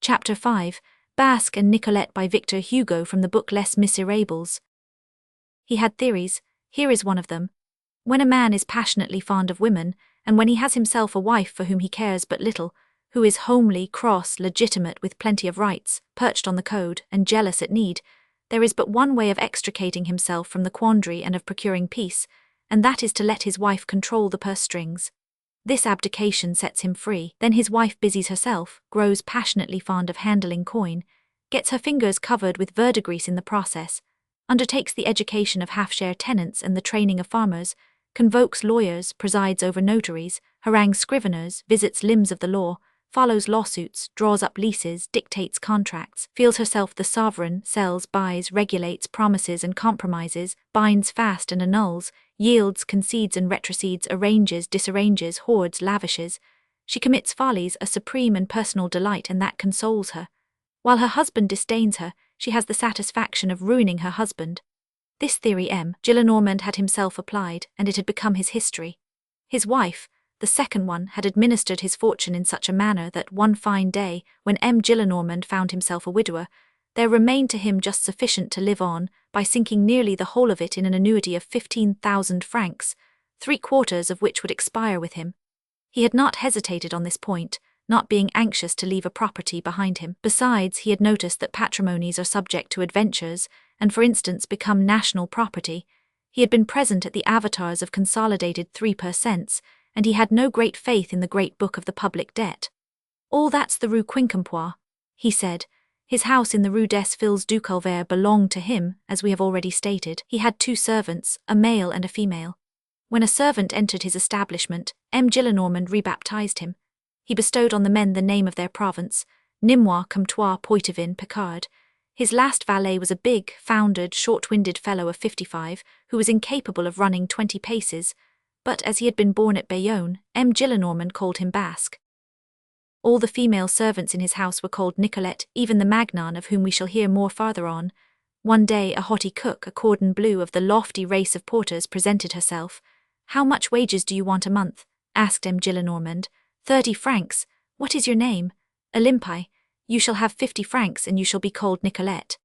Chapter 5, Basque and Nicolette by Victor Hugo from the book Les Misérables. He had theories. Here is one of them. When a man is passionately fond of women, and when he has himself a wife for whom he cares but little, who is homely, cross, legitimate with plenty of rights, perched on the code, and jealous at need, there is but one way of extricating himself from the quandary and of procuring peace, and that is to let his wife control the purse strings. This abdication sets him free. Then his wife busies herself, grows passionately fond of handling coin, gets her fingers covered with verdigris in the process, undertakes the education of half-share tenants and the training of farmers, convokes lawyers, presides over notaries, harangues scriveners, visits limbs of the law, follows lawsuits, draws up leases, dictates contracts, feels herself the sovereign, sells, buys, regulates, promises and compromises, binds fast and annuls, yields, concedes and retrocedes, arranges, disarranges, hoards, lavishes. She commits follies, a supreme and personal delight, and that consoles her. While her husband disdains her, she has the satisfaction of ruining her husband. This theory Gillenormand had himself applied, and it had become his history. His wife, the second one, had administered his fortune in such a manner that one fine day, when Gillenormand found himself a widower, there remained to him just sufficient to live on, by sinking nearly the whole of it in an annuity of 15,000 francs, 3/4 of which would expire with him. He had not hesitated on this point, not being anxious to leave a property behind him. Besides, he had noticed that patrimonies are subject to adventures, and for instance become national property. He had been present at the avatars of consolidated 3%, and he had no great faith in the great book of the public debt. All that's the Rue Quincampoix, he said. His house in the Rue des Filles du Calvaire belonged to him, as we have already stated. He had 2 servants, a male and a female. When a servant entered his establishment, Gillenormand rebaptized him. He bestowed on the men the name of their province, Nîmois, Comtois, Poitevin, Picard. His last valet was a big, foundered, short-winded fellow of 55, who was incapable of running 20 paces, but as he had been born at Bayonne, Gillenormand called him Basque. All the female servants in his house were called Nicolette, even the Magnan, of whom we shall hear more farther on. One day a haughty cook, a cordon bleu of the lofty race of porters, presented herself. "How much wages do you want a month?" asked Gillenormand. 30 francs. What is your name?" "Olympe." "You shall have 50 francs and you shall be called Nicolette."